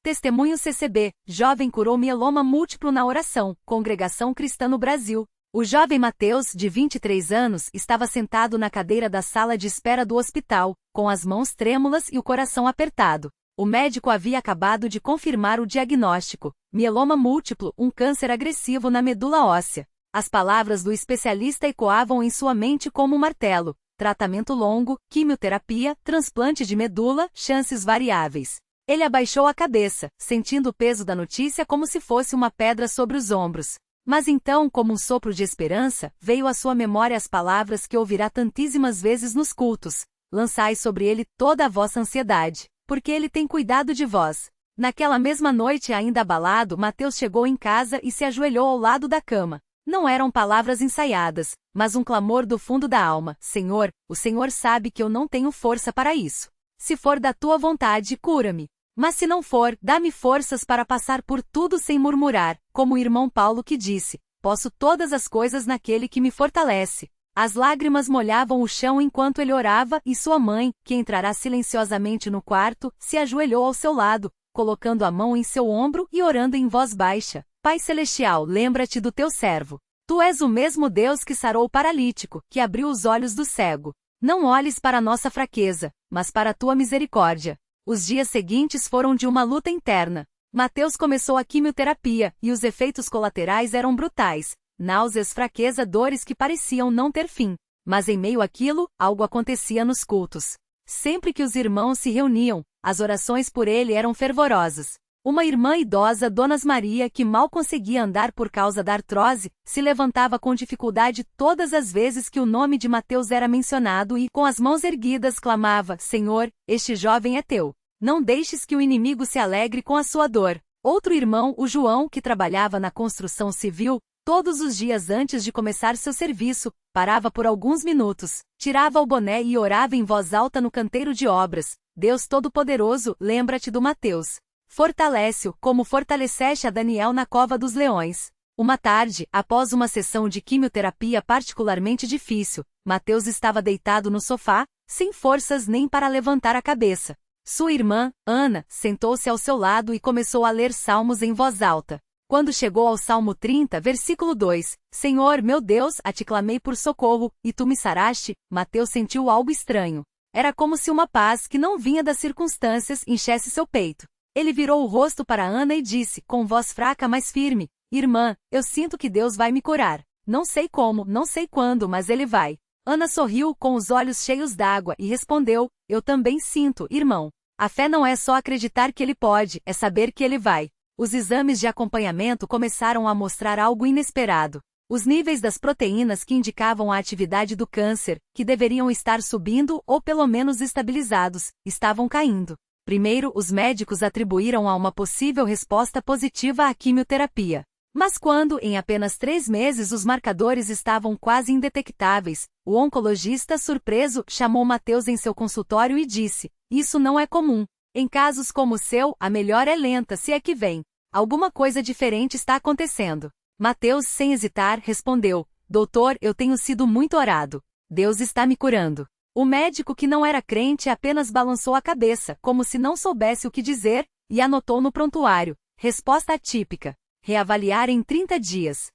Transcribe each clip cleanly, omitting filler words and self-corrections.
Testemunho CCB, jovem curou mieloma múltiplo na oração, Congregação Cristã no Brasil. O jovem Mateus, de 23 anos, estava sentado na cadeira da sala de espera do hospital, com as mãos trêmulas e o coração apertado. O médico havia acabado de confirmar o diagnóstico: mieloma múltiplo, um câncer agressivo na medula óssea. As palavras do especialista ecoavam em sua mente como um martelo: tratamento longo, quimioterapia, transplante de medula, chances variáveis. Ele abaixou a cabeça, sentindo o peso da notícia como se fosse uma pedra sobre os ombros. Mas então, como um sopro de esperança, veio à sua memória as palavras que ouvirá tantíssimas vezes nos cultos: lançai sobre ele toda a vossa ansiedade, porque ele tem cuidado de vós. Naquela mesma noite, ainda abalado, Mateus chegou em casa e se ajoelhou ao lado da cama. Não eram palavras ensaiadas, mas um clamor do fundo da alma: Senhor, o Senhor sabe que eu não tenho força para isso. Se for da tua vontade, cura-me. Mas se não for, dá-me forças para passar por tudo sem murmurar, como o irmão Paulo que disse: posso todas as coisas naquele que me fortalece. As lágrimas molhavam o chão enquanto ele orava e sua mãe, que entrará silenciosamente no quarto, se ajoelhou ao seu lado, colocando a mão em seu ombro e orando em voz baixa: Pai Celestial, lembra-te do teu servo. Tu és o mesmo Deus que sarou o paralítico, que abriu os olhos do cego. Não olhes para a nossa fraqueza, mas para a tua misericórdia. Os dias seguintes foram de uma luta interna. Mateus começou a quimioterapia, e os efeitos colaterais eram brutais: náuseas, fraqueza, dores que pareciam não ter fim. Mas em meio àquilo, algo acontecia nos cultos. Sempre que os irmãos se reuniam, as orações por ele eram fervorosas. Uma irmã idosa, Dona Maria, que mal conseguia andar por causa da artrose, se levantava com dificuldade todas as vezes que o nome de Mateus era mencionado e, com as mãos erguidas, clamava: Senhor, este jovem é teu. Não deixes que o inimigo se alegre com a sua dor. Outro irmão, o João, que trabalhava na construção civil, todos os dias antes de começar seu serviço, parava por alguns minutos, tirava o boné e orava em voz alta no canteiro de obras: Deus Todo-Poderoso, lembra-te do Mateus. Fortalece-o, como fortaleceste a Daniel na cova dos leões. Uma tarde, após uma sessão de quimioterapia particularmente difícil, Mateus estava deitado no sofá, sem forças nem para levantar a cabeça. Sua irmã, Ana, sentou-se ao seu lado e começou a ler salmos em voz alta. Quando chegou ao Salmo 30, versículo 2, Senhor, meu Deus, a ti clamei por socorro, e tu me saraste, Mateus sentiu algo estranho. Era como se uma paz que não vinha das circunstâncias enchesse seu peito. Ele virou o rosto para Ana e disse, com voz fraca mas firme: Irmã, eu sinto que Deus vai me curar. Não sei como, não sei quando, mas Ele vai. Ana sorriu com os olhos cheios d'água e respondeu: Eu também sinto, irmão. A fé não é só acreditar que Ele pode, é saber que Ele vai. Os exames de acompanhamento começaram a mostrar algo inesperado. Os níveis das proteínas que indicavam a atividade do câncer, que deveriam estar subindo ou pelo menos estabilizados, estavam caindo. Primeiro, os médicos atribuíram a uma possível resposta positiva à quimioterapia. Mas quando, em apenas 3 meses, os marcadores estavam quase indetectáveis, o oncologista, surpreso, chamou Mateus em seu consultório e disse: Isso não é comum. Em casos como o seu, a melhora é lenta, se é que vem. Alguma coisa diferente está acontecendo. Mateus, sem hesitar, respondeu: Doutor, eu tenho sido muito orado. Deus está me curando. O médico, que não era crente, apenas balançou a cabeça, como se não soubesse o que dizer, e anotou no prontuário: resposta atípica. Reavaliar em 30 dias.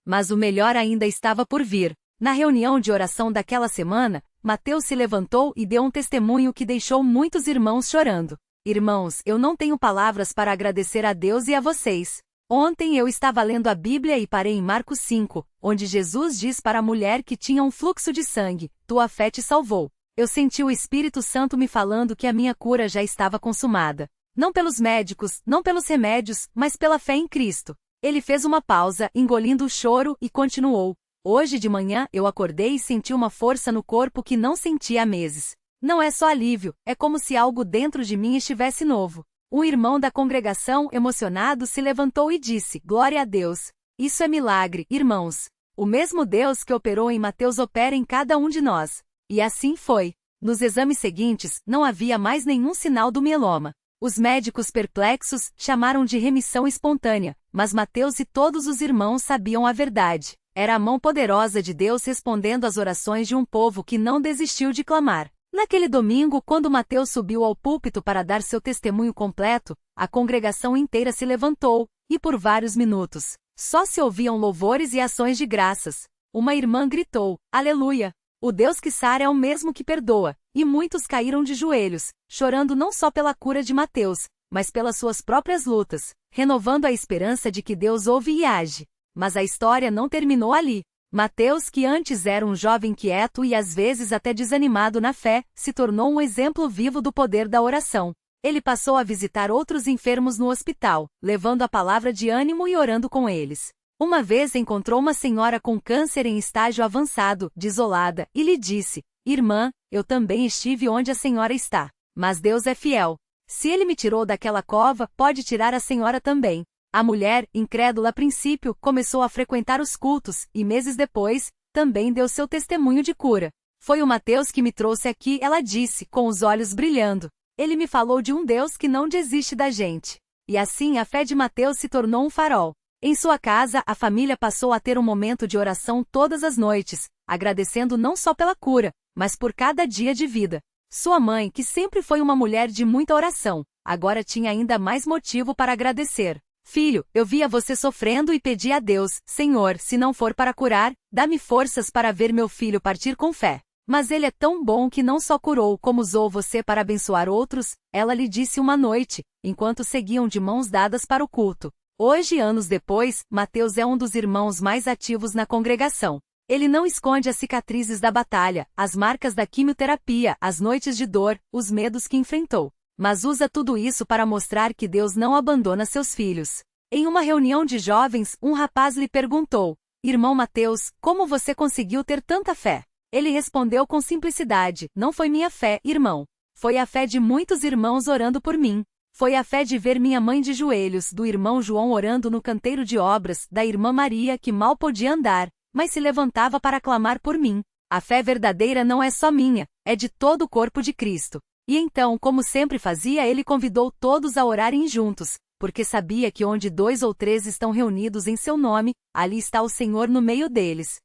Mas o melhor ainda estava por vir. Na reunião de oração daquela semana, Mateus se levantou e deu um testemunho que deixou muitos irmãos chorando. Irmãos, eu não tenho palavras para agradecer a Deus e a vocês. Ontem eu estava lendo a Bíblia e parei em Marcos 5, onde Jesus diz para a mulher que tinha um fluxo de sangue: Tua fé te salvou. Eu senti o Espírito Santo me falando que a minha cura já estava consumada. Não pelos médicos, não pelos remédios, mas pela fé em Cristo. Ele fez uma pausa, engolindo o choro, e continuou: Hoje de manhã eu acordei e senti uma força no corpo que não sentia há meses. Não é só alívio, é como se algo dentro de mim estivesse novo. Um irmão da congregação, emocionado, se levantou e disse: Glória a Deus! Isso é milagre, irmãos. O mesmo Deus que operou em Mateus opera em cada um de nós. E assim foi. Nos exames seguintes, não havia mais nenhum sinal do mieloma. Os médicos, perplexos, chamaram de remissão espontânea, mas Mateus e todos os irmãos sabiam a verdade. Era a mão poderosa de Deus respondendo às orações de um povo que não desistiu de clamar. Naquele domingo, quando Mateus subiu ao púlpito para dar seu testemunho completo, a congregação inteira se levantou, e por vários minutos, só se ouviam louvores e ações de graças. Uma irmã gritou: Aleluia! O Deus que sara é o mesmo que perdoa, e muitos caíram de joelhos, chorando não só pela cura de Mateus, mas pelas suas próprias lutas, renovando a esperança de que Deus ouve e age. Mas a história não terminou ali. Mateus, que antes era um jovem quieto e às vezes até desanimado na fé, se tornou um exemplo vivo do poder da oração. Ele passou a visitar outros enfermos no hospital, levando a palavra de ânimo e orando com eles. Uma vez encontrou uma senhora com câncer em estágio avançado, desolada, e lhe disse: Irmã, eu também estive onde a senhora está. Mas Deus é fiel. Se ele me tirou daquela cova, pode tirar a senhora também. A mulher, incrédula a princípio, começou a frequentar os cultos, e meses depois, também deu seu testemunho de cura. Foi o Mateus que me trouxe aqui, ela disse, com os olhos brilhando. Ele me falou de um Deus que não desiste da gente. E assim a fé de Mateus se tornou um farol. Em sua casa, a família passou a ter um momento de oração todas as noites, agradecendo não só pela cura, mas por cada dia de vida. Sua mãe, que sempre foi uma mulher de muita oração, agora tinha ainda mais motivo para agradecer. Filho, eu via você sofrendo e pedi a Deus: Senhor, se não for para curar, dá-me forças para ver meu filho partir com fé. Mas ele é tão bom que não só curou como usou você para abençoar outros, ela lhe disse uma noite, enquanto seguiam de mãos dadas para o culto. Hoje, anos depois, Mateus é um dos irmãos mais ativos na congregação. Ele não esconde as cicatrizes da batalha, as marcas da quimioterapia, as noites de dor, os medos que enfrentou. Mas usa tudo isso para mostrar que Deus não abandona seus filhos. Em uma reunião de jovens, um rapaz lhe perguntou: Irmão Mateus, como você conseguiu ter tanta fé? Ele respondeu com simplicidade: Não foi minha fé, irmão. Foi a fé de muitos irmãos orando por mim. Foi a fé de ver minha mãe de joelhos, do irmão João orando no canteiro de obras, da irmã Maria que mal podia andar, mas se levantava para clamar por mim. A fé verdadeira não é só minha, é de todo o corpo de Cristo. E então, como sempre fazia, ele convidou todos a orarem juntos, porque sabia que onde 2 ou 3 estão reunidos em seu nome, ali está o Senhor no meio deles.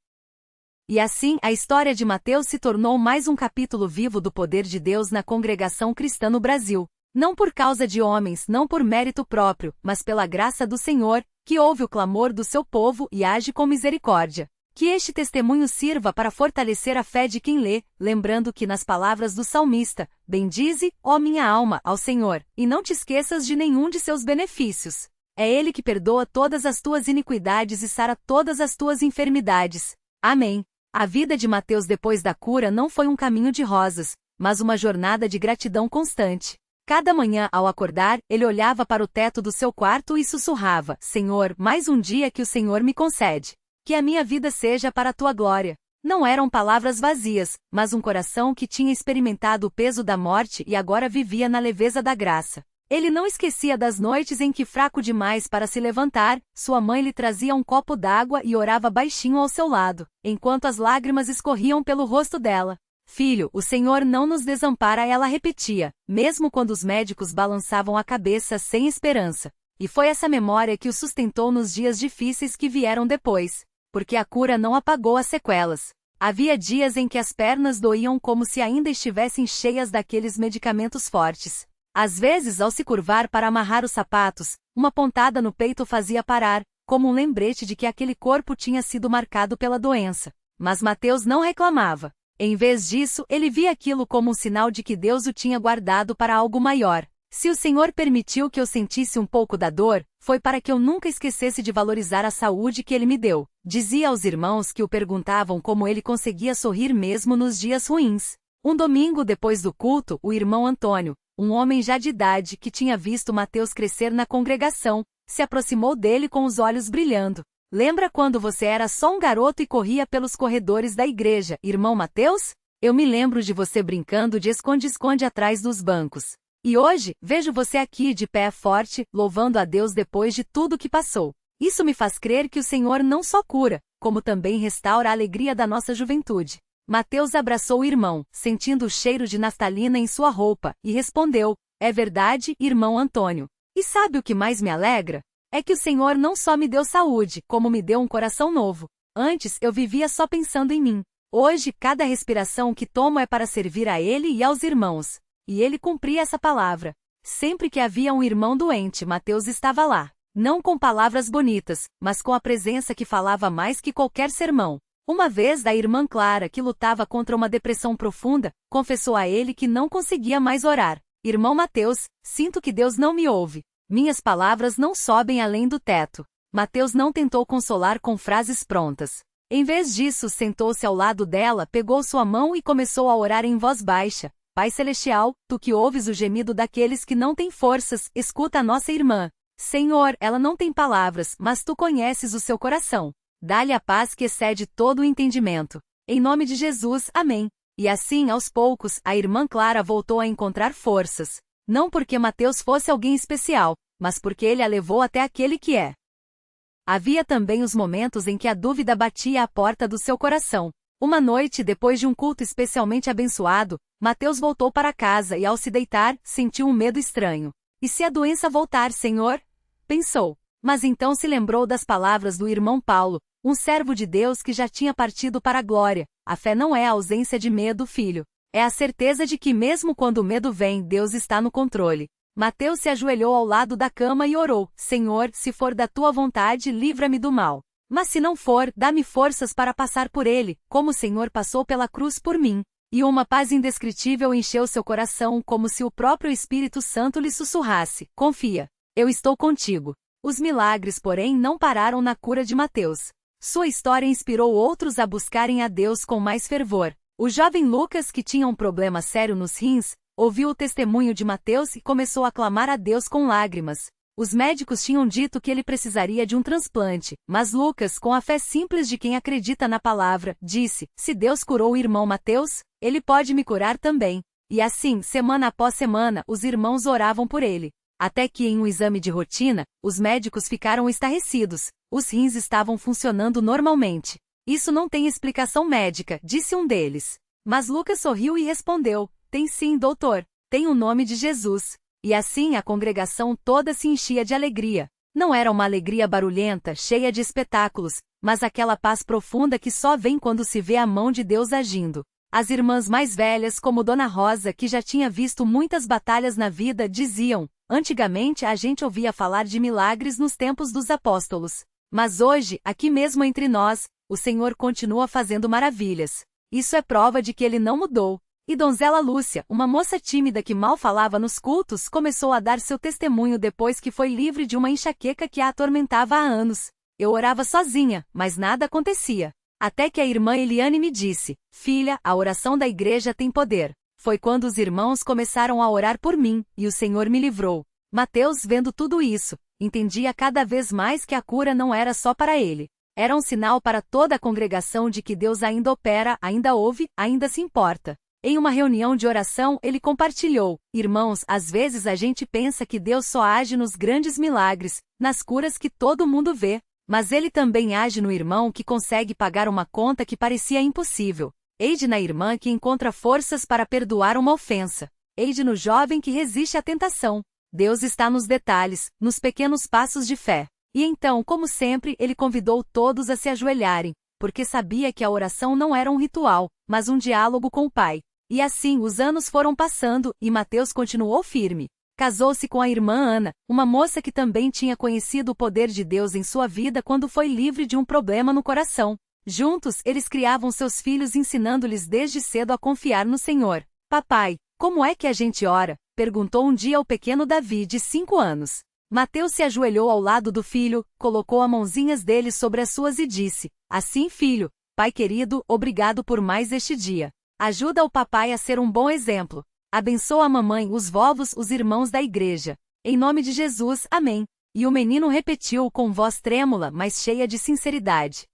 E assim, a história de Mateus se tornou mais um capítulo vivo do poder de Deus na congregação cristã no Brasil. Não por causa de homens, não por mérito próprio, mas pela graça do Senhor, que ouve o clamor do seu povo e age com misericórdia. Que este testemunho sirva para fortalecer a fé de quem lê, lembrando que nas palavras do salmista: Bendize, ó minha alma, ao Senhor, e não te esqueças de nenhum de seus benefícios. É Ele que perdoa todas as tuas iniquidades e sara todas as tuas enfermidades. Amém. A vida de Mateus depois da cura não foi um caminho de rosas, mas uma jornada de gratidão constante. Cada manhã, ao acordar, ele olhava para o teto do seu quarto e sussurrava: Senhor, mais um dia que o Senhor me concede. Que a minha vida seja para a tua glória. Não eram palavras vazias, mas um coração que tinha experimentado o peso da morte e agora vivia na leveza da graça. Ele não esquecia das noites em que, fraco demais para se levantar, sua mãe lhe trazia um copo d'água e orava baixinho ao seu lado, enquanto as lágrimas escorriam pelo rosto dela. Filho, o Senhor não nos desampara, ela repetia, mesmo quando os médicos balançavam a cabeça sem esperança. E foi essa memória que o sustentou nos dias difíceis que vieram depois. Porque a cura não apagou as sequelas. Havia dias em que as pernas doíam como se ainda estivessem cheias daqueles medicamentos fortes. Às vezes, ao se curvar para amarrar os sapatos, uma pontada no peito fazia parar, como um lembrete de que aquele corpo tinha sido marcado pela doença. Mas Mateus não reclamava. Em vez disso, ele via aquilo como um sinal de que Deus o tinha guardado para algo maior. Se o Senhor permitiu que eu sentisse um pouco da dor, foi para que eu nunca esquecesse de valorizar a saúde que Ele me deu. Dizia aos irmãos que o perguntavam como ele conseguia sorrir mesmo nos dias ruins. Um domingo depois do culto, o irmão Antônio, um homem já de idade que tinha visto Mateus crescer na congregação, se aproximou dele com os olhos brilhando. Lembra quando você era só um garoto e corria pelos corredores da igreja, irmão Mateus? Eu me lembro de você brincando de esconde-esconde atrás dos bancos. E hoje, vejo você aqui de pé forte, louvando a Deus depois de tudo que passou. Isso me faz crer que o Senhor não só cura, como também restaura a alegria da nossa juventude. Mateus abraçou o irmão, sentindo o cheiro de naftalina em sua roupa, e respondeu: É verdade, irmão Antônio. E sabe o que mais me alegra? É que o Senhor não só me deu saúde, como me deu um coração novo. Antes eu vivia só pensando em mim. Hoje, cada respiração que tomo é para servir a ele e aos irmãos. E ele cumpria essa palavra. Sempre que havia um irmão doente, Mateus estava lá. Não com palavras bonitas, mas com a presença que falava mais que qualquer sermão. Uma vez, a irmã Clara, que lutava contra uma depressão profunda, confessou a ele que não conseguia mais orar. Irmão Mateus, sinto que Deus não me ouve. Minhas palavras não sobem além do teto. Mateus não tentou consolar com frases prontas. Em vez disso, sentou-se ao lado dela, pegou sua mão e começou a orar em voz baixa. Pai Celestial, tu que ouves o gemido daqueles que não têm forças, escuta a nossa irmã. Senhor, ela não tem palavras, mas tu conheces o seu coração. Dá-lhe a paz que excede todo o entendimento. Em nome de Jesus, amém. E assim, aos poucos, a irmã Clara voltou a encontrar forças. Não porque Mateus fosse alguém especial, mas porque ele a levou até aquele que é. Havia também os momentos em que a dúvida batia à porta do seu coração. Uma noite, depois de um culto especialmente abençoado, Mateus voltou para casa e, ao se deitar, sentiu um medo estranho. E se a doença voltar, Senhor? Pensou. Mas então se lembrou das palavras do irmão Paulo, um servo de Deus que já tinha partido para a glória. A fé não é a ausência de medo, filho. É a certeza de que mesmo quando o medo vem, Deus está no controle. Mateus se ajoelhou ao lado da cama e orou: Senhor, se for da tua vontade, livra-me do mal. Mas se não for, dá-me forças para passar por ele, como o Senhor passou pela cruz por mim. E uma paz indescritível encheu seu coração, como se o próprio Espírito Santo lhe sussurrasse: confia, eu estou contigo. Os milagres, porém, não pararam na cura de Mateus. Sua história inspirou outros a buscarem a Deus com mais fervor. O jovem Lucas, que tinha um problema sério nos rins, ouviu o testemunho de Mateus e começou a clamar a Deus com lágrimas. Os médicos tinham dito que ele precisaria de um transplante, mas Lucas, com a fé simples de quem acredita na palavra, disse: se Deus curou o irmão Mateus, ele pode me curar também. E assim, semana após semana, os irmãos oravam por ele. Até que, em um exame de rotina, os médicos ficaram estarrecidos. Os rins estavam funcionando normalmente. Isso não tem explicação médica, disse um deles. Mas Lucas sorriu e respondeu: tem sim, doutor. Tem o nome de Jesus. E assim a congregação toda se enchia de alegria. Não era uma alegria barulhenta, cheia de espetáculos, mas aquela paz profunda que só vem quando se vê a mão de Deus agindo. As irmãs mais velhas, como Dona Rosa, que já tinha visto muitas batalhas na vida, diziam: antigamente a gente ouvia falar de milagres nos tempos dos apóstolos. Mas hoje, aqui mesmo entre nós, o Senhor continua fazendo maravilhas. Isso é prova de que ele não mudou. E donzela Lúcia, uma moça tímida que mal falava nos cultos, começou a dar seu testemunho depois que foi livre de uma enxaqueca que a atormentava há anos. Eu orava sozinha, mas nada acontecia. Até que a irmã Eliane me disse: filha, a oração da igreja tem poder. Foi quando os irmãos começaram a orar por mim, e o Senhor me livrou. Mateus, vendo tudo isso, entendia cada vez mais que a cura não era só para ele. Era um sinal para toda a congregação de que Deus ainda opera, ainda ouve, ainda se importa. Em uma reunião de oração, ele compartilhou: irmãos, às vezes a gente pensa que Deus só age nos grandes milagres, nas curas que todo mundo vê. Mas ele também age no irmão que consegue pagar uma conta que parecia impossível. Eide na irmã que encontra forças para perdoar uma ofensa. Eide no jovem que resiste à tentação. Deus está nos detalhes, nos pequenos passos de fé. E então, como sempre, ele convidou todos a se ajoelharem, porque sabia que a oração não era um ritual, mas um diálogo com o Pai. E assim os anos foram passando, e Mateus continuou firme. Casou-se com a irmã Ana, uma moça que também tinha conhecido o poder de Deus em sua vida quando foi livre de um problema no coração. Juntos, eles criavam seus filhos ensinando-lhes desde cedo a confiar no Senhor. Papai, como é que a gente ora? Perguntou um dia o pequeno Davi, de 5 anos. Mateus se ajoelhou ao lado do filho, colocou as mãozinhas dele sobre as suas e disse: assim, filho, pai querido, obrigado por mais este dia. Ajuda o papai a ser um bom exemplo. Abençoa a mamãe, os vovos, os irmãos da igreja. Em nome de Jesus, amém. E o menino repetiu com voz trêmula, mas cheia de sinceridade.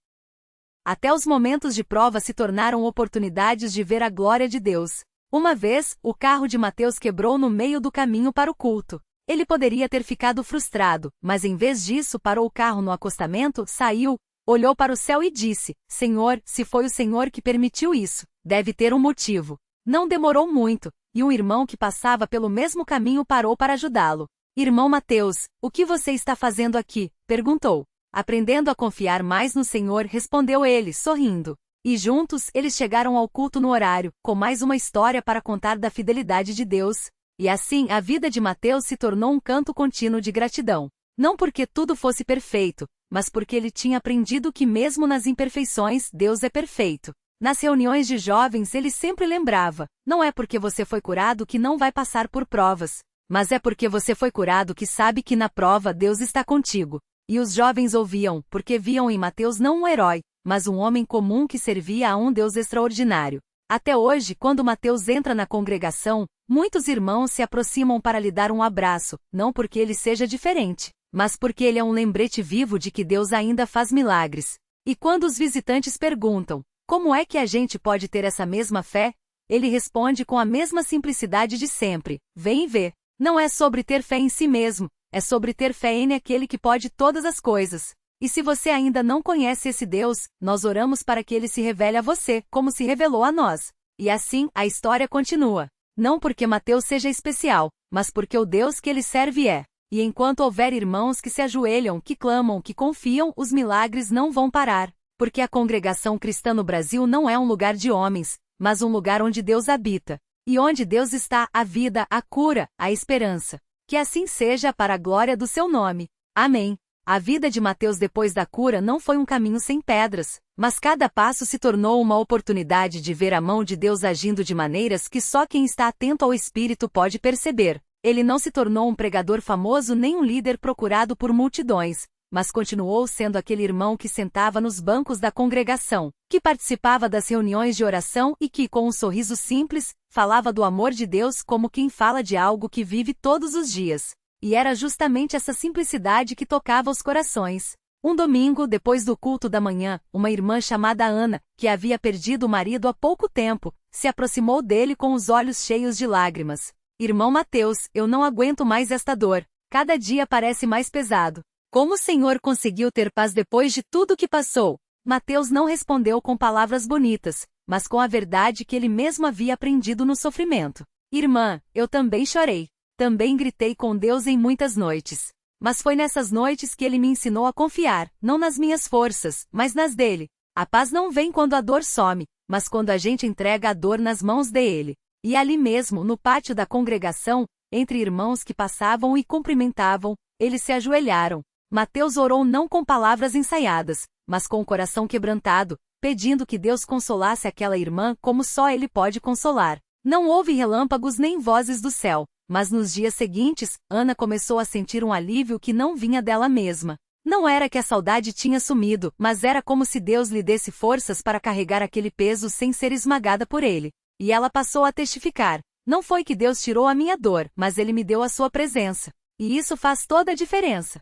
Até os momentos de prova se tornaram oportunidades de ver a glória de Deus. Uma vez, o carro de Mateus quebrou no meio do caminho para o culto. Ele poderia ter ficado frustrado, mas em vez disso parou o carro no acostamento, saiu, olhou para o céu e disse: Senhor, se foi o Senhor que permitiu isso, deve ter um motivo. Não demorou muito, e um irmão que passava pelo mesmo caminho parou para ajudá-lo. Irmão Mateus, o que você está fazendo aqui? Perguntou. Aprendendo a confiar mais no Senhor, respondeu ele, sorrindo. E juntos, eles chegaram ao culto no horário, com mais uma história para contar da fidelidade de Deus. E assim, a vida de Mateus se tornou um canto contínuo de gratidão. Não porque tudo fosse perfeito, mas porque ele tinha aprendido que mesmo nas imperfeições, Deus é perfeito. Nas reuniões de jovens ele sempre lembrava, não é porque você foi curado que não vai passar por provas, mas é porque você foi curado que sabe que na prova Deus está contigo. E os jovens ouviam, porque viam em Mateus não um herói, mas um homem comum que servia a um Deus extraordinário. Até hoje, quando Mateus entra na congregação, muitos irmãos se aproximam para lhe dar um abraço, não porque ele seja diferente, mas porque ele é um lembrete vivo de que Deus ainda faz milagres. E quando os visitantes perguntam, como é que a gente pode ter essa mesma fé? Ele responde com a mesma simplicidade de sempre, vem e vê. Não é sobre ter fé em si mesmo, é sobre ter fé em aquele que pode todas as coisas. E se você ainda não conhece esse Deus, nós oramos para que ele se revele a você, como se revelou a nós. E assim, a história continua. Não porque Mateus seja especial, mas porque o Deus que ele serve é. E enquanto houver irmãos que se ajoelham, que clamam, que confiam, os milagres não vão parar. Porque a congregação cristã no Brasil não é um lugar de homens, mas um lugar onde Deus habita. E onde Deus está, a vida, a cura, a esperança. Que assim seja para a glória do seu nome. Amém. A vida de Mateus depois da cura não foi um caminho sem pedras, mas cada passo se tornou uma oportunidade de ver a mão de Deus agindo de maneiras que só quem está atento ao Espírito pode perceber. Ele não se tornou um pregador famoso nem um líder procurado por multidões, mas continuou sendo aquele irmão que sentava nos bancos da congregação, que participava das reuniões de oração e que, com um sorriso simples, falava do amor de Deus como quem fala de algo que vive todos os dias. E era justamente essa simplicidade que tocava os corações. Um domingo, depois do culto da manhã, uma irmã chamada Ana, que havia perdido o marido há pouco tempo, se aproximou dele com os olhos cheios de lágrimas. Irmão Mateus, eu não aguento mais esta dor. Cada dia parece mais pesado. Como o Senhor conseguiu ter paz depois de tudo que passou? Mateus não respondeu com palavras bonitas, mas com a verdade que ele mesmo havia aprendido no sofrimento. Irmã, eu também chorei. Também gritei com Deus em muitas noites. Mas foi nessas noites que ele me ensinou a confiar, não nas minhas forças, mas nas dele. A paz não vem quando a dor some, mas quando a gente entrega a dor nas mãos dele. E ali mesmo, no pátio da congregação, entre irmãos que passavam e cumprimentavam, eles se ajoelharam. Mateus orou não com palavras ensaiadas, mas com o coração quebrantado, pedindo que Deus consolasse aquela irmã como só ele pode consolar. Não houve relâmpagos nem vozes do céu. Mas nos dias seguintes, Ana começou a sentir um alívio que não vinha dela mesma. Não era que a saudade tinha sumido, mas era como se Deus lhe desse forças para carregar aquele peso sem ser esmagada por ele. E ela passou a testificar: não foi que Deus tirou a minha dor, mas ele me deu a sua presença. E isso faz toda a diferença.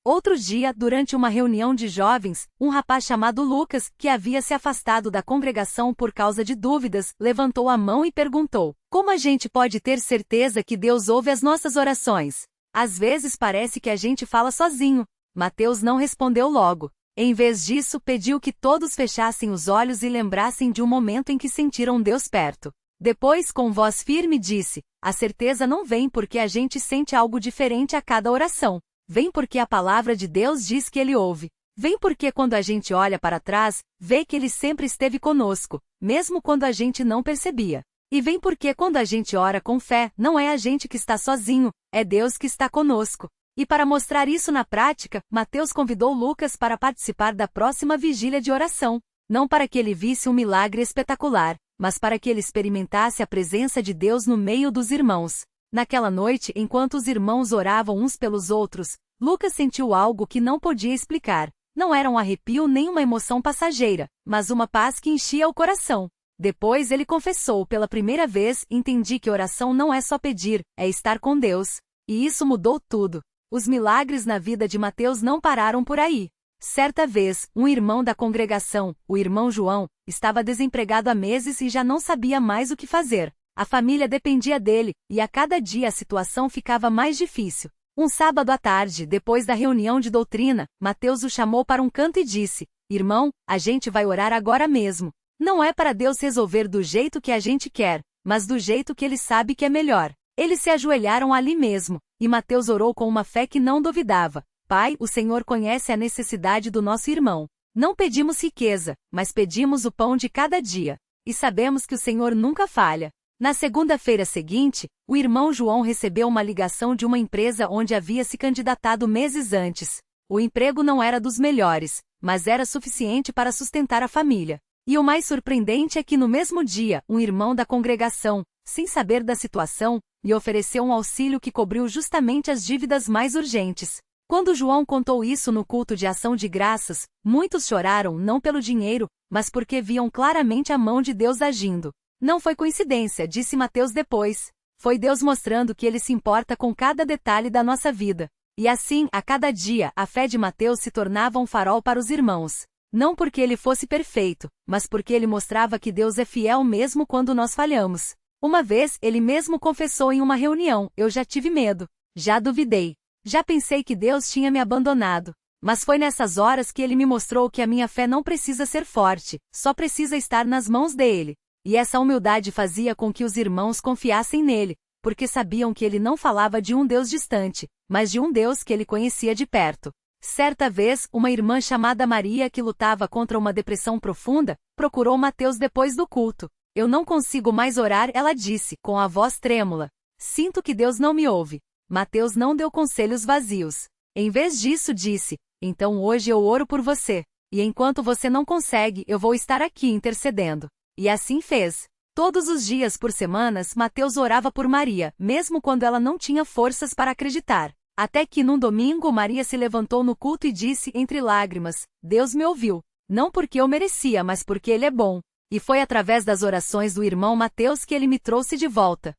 Outro dia, durante uma reunião de jovens, um rapaz chamado Lucas, que havia se afastado da congregação por causa de dúvidas, levantou a mão e perguntou: como a gente pode ter certeza que Deus ouve as nossas orações? Às vezes parece que a gente fala sozinho. Mateus não respondeu logo. Em vez disso, pediu que todos fechassem os olhos e lembrassem de um momento em que sentiram Deus perto. Depois, com voz firme, disse: a certeza não vem porque a gente sente algo diferente a cada oração. Vem porque a palavra de Deus diz que Ele ouve. Vem porque quando a gente olha para trás, vê que Ele sempre esteve conosco, mesmo quando a gente não percebia. E vem porque quando a gente ora com fé, não é a gente que está sozinho, é Deus que está conosco. E para mostrar isso na prática, Mateus convidou Lucas para participar da próxima vigília de oração. Não para que ele visse um milagre espetacular, mas para que ele experimentasse a presença de Deus no meio dos irmãos. Naquela noite, enquanto os irmãos oravam uns pelos outros, Lucas sentiu algo que não podia explicar. Não era um arrepio nem uma emoção passageira, mas uma paz que enchia o coração. Depois ele confessou: pela primeira vez, entendi que oração não é só pedir, é estar com Deus. E isso mudou tudo. Os milagres na vida de Mateus não pararam por aí. Certa vez, um irmão da congregação, o irmão João, estava desempregado há meses e já não sabia mais o que fazer. A família dependia dele, e a cada dia a situação ficava mais difícil. Um sábado à tarde, depois da reunião de doutrina, Mateus o chamou para um canto e disse: irmão, a gente vai orar agora mesmo. Não é para Deus resolver do jeito que a gente quer, mas do jeito que Ele sabe que é melhor. Eles se ajoelharam ali mesmo, e Mateus orou com uma fé que não duvidava: Pai, o Senhor conhece a necessidade do nosso irmão. Não pedimos riqueza, mas pedimos o pão de cada dia. E sabemos que o Senhor nunca falha. Na segunda-feira seguinte, o irmão João recebeu uma ligação de uma empresa onde havia se candidatado meses antes. O emprego não era dos melhores, mas era suficiente para sustentar a família. E o mais surpreendente é que no mesmo dia, um irmão da congregação, sem saber da situação, lhe ofereceu um auxílio que cobriu justamente as dívidas mais urgentes. Quando João contou isso no culto de ação de graças, muitos choraram não pelo dinheiro, mas porque viam claramente a mão de Deus agindo. Não foi coincidência, disse Mateus depois. Foi Deus mostrando que Ele se importa com cada detalhe da nossa vida. E assim, a cada dia, a fé de Mateus se tornava um farol para os irmãos. Não porque ele fosse perfeito, mas porque ele mostrava que Deus é fiel mesmo quando nós falhamos. Uma vez, ele mesmo confessou em uma reunião: eu já tive medo, já duvidei, já pensei que Deus tinha me abandonado. Mas foi nessas horas que ele me mostrou que a minha fé não precisa ser forte, só precisa estar nas mãos dele. E essa humildade fazia com que os irmãos confiassem nele, porque sabiam que ele não falava de um Deus distante, mas de um Deus que ele conhecia de perto. Certa vez, uma irmã chamada Maria, que lutava contra uma depressão profunda, procurou Mateus depois do culto. Eu não consigo mais orar, ela disse, com a voz trêmula. Sinto que Deus não me ouve. Mateus não deu conselhos vazios. Em vez disso, disse: então hoje eu oro por você. E enquanto você não consegue, eu vou estar aqui intercedendo. E assim fez. Todos os dias por semanas, Mateus orava por Maria, mesmo quando ela não tinha forças para acreditar. Até que num domingo Maria se levantou no culto e disse entre lágrimas: Deus me ouviu. Não porque eu merecia, mas porque Ele é bom. E foi através das orações do irmão Mateus que ele me trouxe de volta.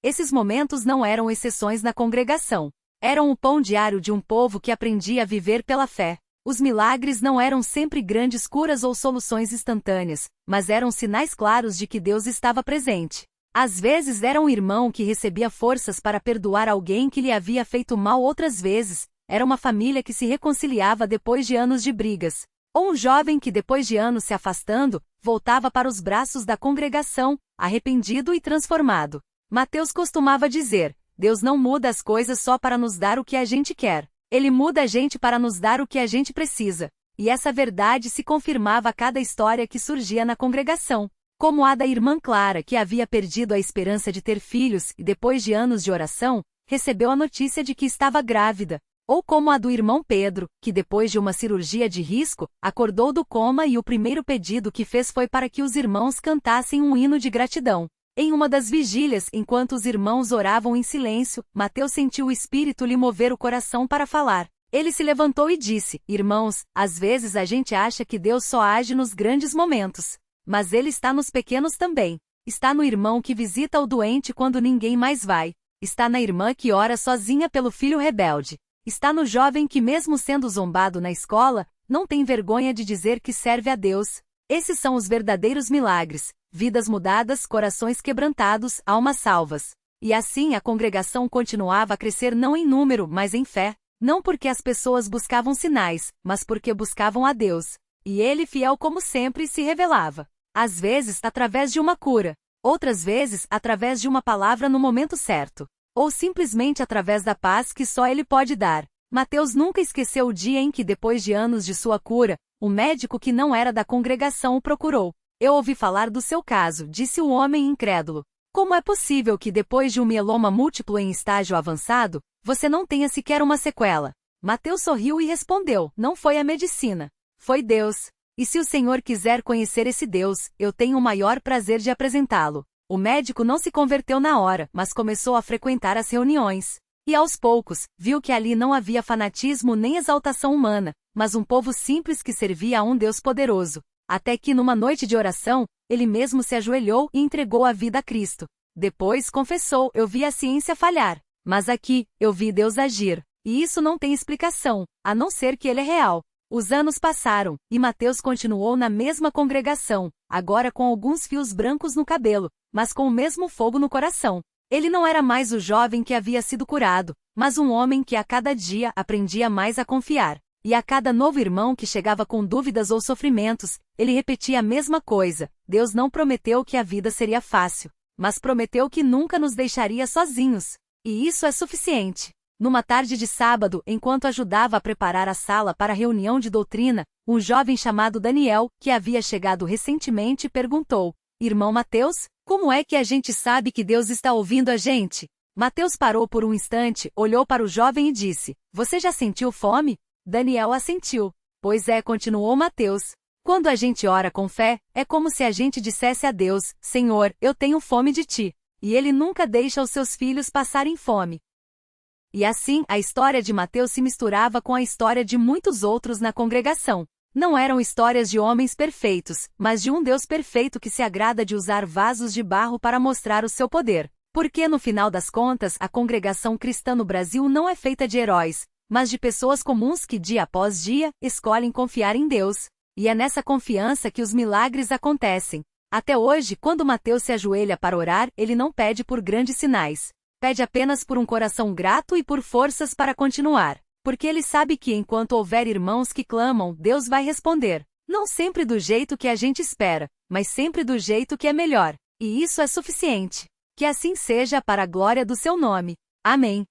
Esses momentos não eram exceções na congregação. Eram o pão diário de um povo que aprendia a viver pela fé. Os milagres não eram sempre grandes curas ou soluções instantâneas, mas eram sinais claros de que Deus estava presente. Às vezes era um irmão que recebia forças para perdoar alguém que lhe havia feito mal, outras vezes era uma família que se reconciliava depois de anos de brigas. Ou um jovem que depois de anos se afastando, voltava para os braços da congregação, arrependido e transformado. Mateus costumava dizer: Deus não muda as coisas só para nos dar o que a gente quer. Ele muda a gente para nos dar o que a gente precisa. E essa verdade se confirmava a cada história que surgia na congregação. Como a da irmã Clara, que havia perdido a esperança de ter filhos e depois de anos de oração, recebeu a notícia de que estava grávida. Ou como a do irmão Pedro, que depois de uma cirurgia de risco, acordou do coma e o primeiro pedido que fez foi para que os irmãos cantassem um hino de gratidão. Em uma das vigílias, enquanto os irmãos oravam em silêncio, Mateus sentiu o Espírito lhe mover o coração para falar. Ele se levantou e disse: irmãos, às vezes a gente acha que Deus só age nos grandes momentos. Mas Ele está nos pequenos também. Está no irmão que visita o doente quando ninguém mais vai. Está na irmã que ora sozinha pelo filho rebelde. Está no jovem que, mesmo sendo zombado na escola, não tem vergonha de dizer que serve a Deus. Esses são os verdadeiros milagres. Vidas mudadas, corações quebrantados, almas salvas. E assim a congregação continuava a crescer não em número, mas em fé. Não porque as pessoas buscavam sinais, mas porque buscavam a Deus. E Ele, fiel como sempre, se revelava. Às vezes, através de uma cura. Outras vezes, através de uma palavra no momento certo. Ou simplesmente através da paz que só Ele pode dar. Mateus nunca esqueceu o dia em que, depois de anos de sua cura, um médico que não era da congregação o procurou. Eu ouvi falar do seu caso, disse o homem incrédulo. Como é possível que depois de um mieloma múltiplo em estágio avançado, você não tenha sequer uma sequela? Mateus sorriu e respondeu: não foi a medicina. Foi Deus. E se o Senhor quiser conhecer esse Deus, eu tenho o maior prazer de apresentá-lo. O médico não se converteu na hora, mas começou a frequentar as reuniões. E aos poucos, viu que ali não havia fanatismo nem exaltação humana, mas um povo simples que servia a um Deus poderoso. Até que numa noite de oração, ele mesmo se ajoelhou e entregou a vida a Cristo. Depois confessou: eu vi a ciência falhar, mas aqui, eu vi Deus agir. E isso não tem explicação, a não ser que Ele é real. Os anos passaram, e Mateus continuou na mesma congregação, agora com alguns fios brancos no cabelo, mas com o mesmo fogo no coração. Ele não era mais o jovem que havia sido curado, mas um homem que a cada dia aprendia mais a confiar. E a cada novo irmão que chegava com dúvidas ou sofrimentos, ele repetia a mesma coisa: Deus não prometeu que a vida seria fácil, mas prometeu que nunca nos deixaria sozinhos. E isso é suficiente. Numa tarde de sábado, enquanto ajudava a preparar a sala para a reunião de doutrina, um jovem chamado Daniel, que havia chegado recentemente, perguntou: Irmão Mateus, como é que a gente sabe que Deus está ouvindo a gente? Mateus parou por um instante, olhou para o jovem e disse: Você já sentiu fome? Daniel assentiu. Pois é, continuou Mateus. Quando a gente ora com fé, é como se a gente dissesse a Deus: Senhor, eu tenho fome de ti. E ele nunca deixa os seus filhos passarem fome. E assim, a história de Mateus se misturava com a história de muitos outros na congregação. Não eram histórias de homens perfeitos, mas de um Deus perfeito que se agrada de usar vasos de barro para mostrar o seu poder. Porque no final das contas, a congregação cristã no Brasil não é feita de heróis, mas de pessoas comuns que dia após dia, escolhem confiar em Deus. E é nessa confiança que os milagres acontecem. Até hoje, quando Mateus se ajoelha para orar, ele não pede por grandes sinais. Pede apenas por um coração grato e por forças para continuar. Porque ele sabe que enquanto houver irmãos que clamam, Deus vai responder. Não sempre do jeito que a gente espera, mas sempre do jeito que é melhor. E isso é suficiente. Que assim seja para a glória do seu nome. Amém.